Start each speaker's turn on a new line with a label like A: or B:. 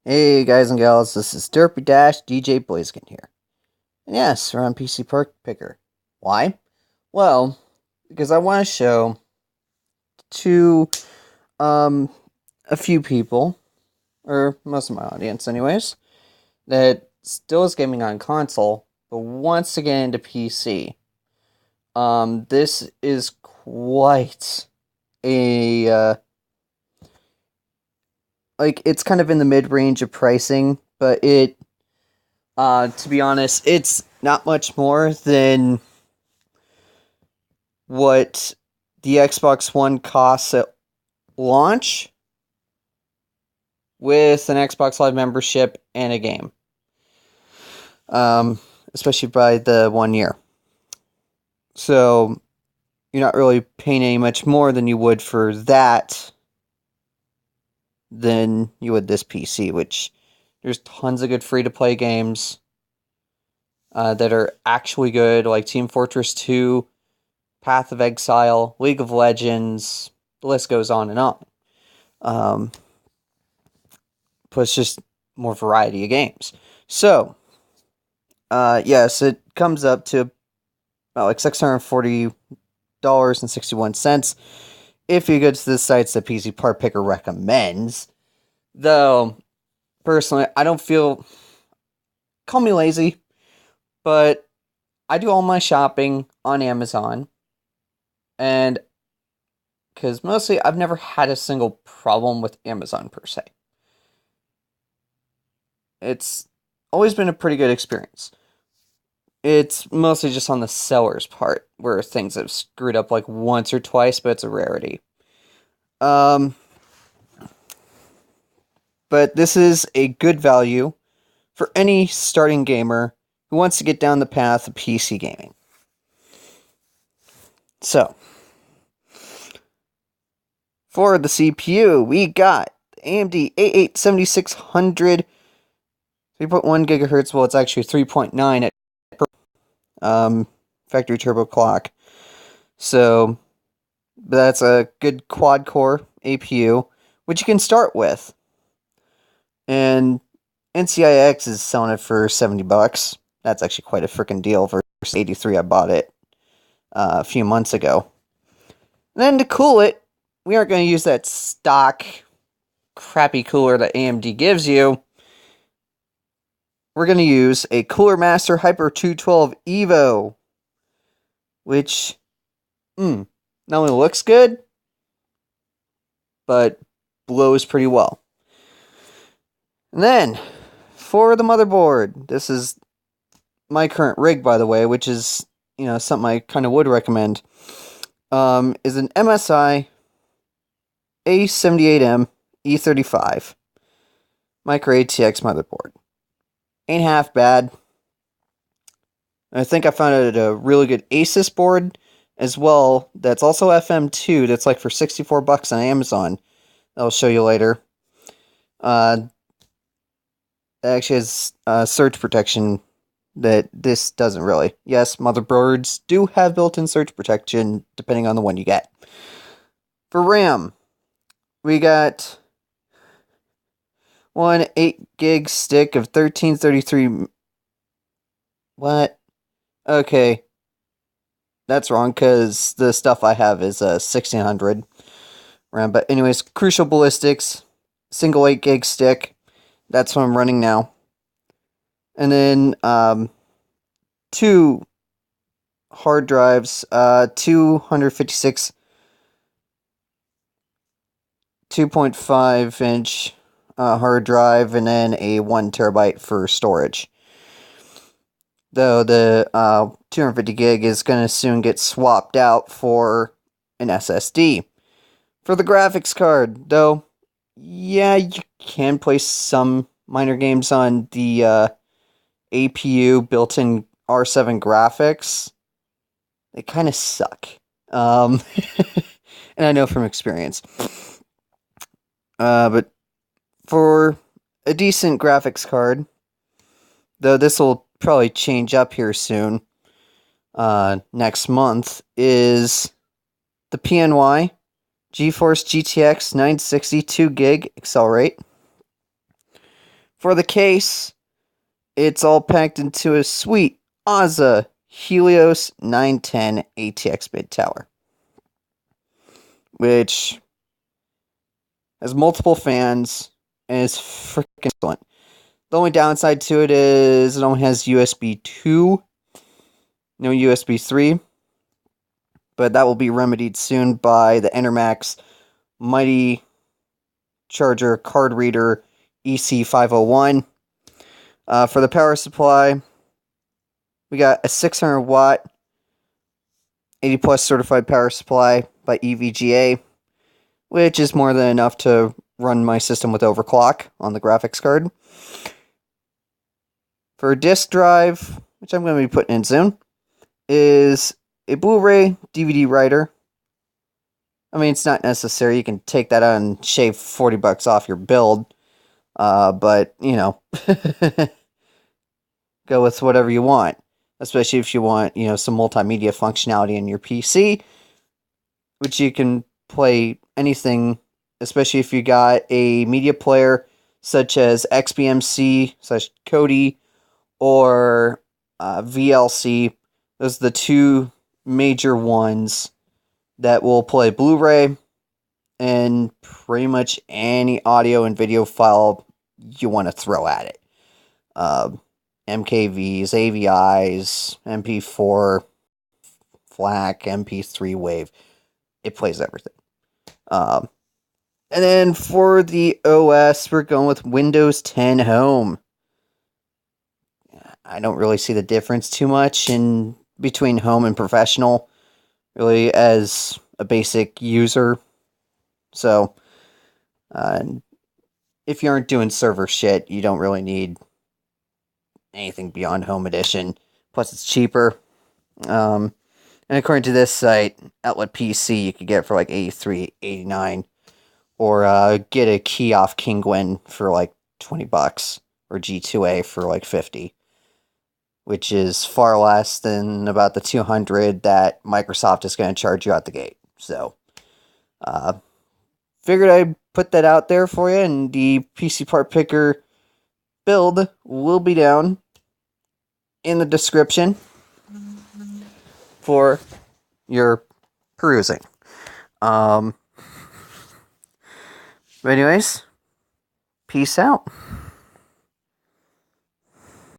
A: Hey guys and gals, this is Derpy Dash DJ Blaziken here. And yes, we're on PC Park Picker. Why? Well, because I want to show to um a few people, or most of my audience anyways, that still is gaming on console, but wants to get into PC. This is quite a it's kind of in the mid range of pricing, but to be honest, it's not much more than what the Xbox One costs at launch with an Xbox Live membership and a game. Especially by the 1 year. So you're not really paying any much more than you would for that than you would this PC, which there's tons of good free-to-play games that are actually good, like Team Fortress 2, Path of Exile, League of Legends, the list goes on and on. Plus just more variety of games. So, yes, it comes up to about like $640.61 if you go to the sites that PC Part Picker recommends. Though, personally, I don't feel... Call me lazy, but I do all my shopping on Amazon. And because mostly I've never had a single problem with Amazon per se. It's always been a pretty good experience. It's mostly just on the seller's part where things have screwed up like once or twice, but it's a rarity. But this is a good value for any starting gamer who wants to get down the path of PC gaming. So, for the CPU, we got the AMD A8 7600 3.1 gigahertz. Well, it's actually 3.9 at factory turbo clock. So that's a good quad core APU, which you can start with. And NCIX is selling it for $70. That's actually quite a freaking deal versus 83 I bought it a few months ago. And then to cool it, we aren't going to use that stock crappy cooler that AMD gives you. We're going to use a Cooler Master Hyper 212 Evo, which not only looks good, but blows pretty well. And then, for the motherboard, this is my current rig, by the way, which is, something I kind of would recommend, is an MSI A78M E35 Micro ATX motherboard. Ain't half bad. I think I found it a really good Asus board as well. That's also FM2. That's like for $64 on Amazon. I'll show you later. It actually has surge protection that this doesn't really. Yes, motherboards do have built-in surge protection depending on the one you get. For RAM, we got one 8 gig stick of 1333. What? Okay. That's wrong, because the stuff I have is 1600 RAM. But anyways, Crucial Ballistics, single 8 gig stick. That's what I'm running now. And then 2 hard drives, 256 2.5-inch hard drive, and then a 1 terabyte for storage. Though the 250 gig is going to soon get swapped out for an SSD. For the graphics card, though, yeah, you can play some minor games on the APU built-in R7 graphics. They kind of suck. And I know from experience. But for a decent graphics card, though this will probably change up here soon, next month, is the PNY GeForce GTX 960 2 gig Accelerate. For the case, it's all packed into a sweet ASA Helios 910 ATX mid tower, which has multiple fans and is freaking excellent. The only downside to it is it only has USB 2, no USB 3, but that will be remedied soon by the Enermax Mighty Charger card reader EC501. For the power supply, we got a 600 watt 80 plus certified power supply by EVGA, which is more than enough to run my system with overclock on the graphics card. For a disk drive, which I'm going to be putting in soon, is a Blu-ray DVD writer. I mean, it's not necessary. You can take that out and shave $40 off your build. But, you know, go with whatever you want. Especially if you want, you know, some multimedia functionality in your PC, which you can play anything, especially if you got a media player such as XBMC/Kodi or VLC. Those are the two major ones that will play Blu-ray and pretty much any audio and video file you want to throw at it. MKVs, AVIs, MP4, FLAC, MP3 Wave. It plays everything. And then for the OS, we're going with Windows 10 Home. I don't really see the difference too much in between Home and Professional, really, as a basic user. So, if you aren't doing server shit, you don't really need anything beyond Home Edition. Plus, it's cheaper. And according to this site, Outlet PC, you could get it for like $83.89, or get a key off Kingwin for like $20, or G2A for like $50, which is far less than about the $200 that Microsoft is going to charge you out the gate. So, figured I'd put that out there for you, and the PC Part Picker build will be down in the description for your perusing. But anyways, peace out.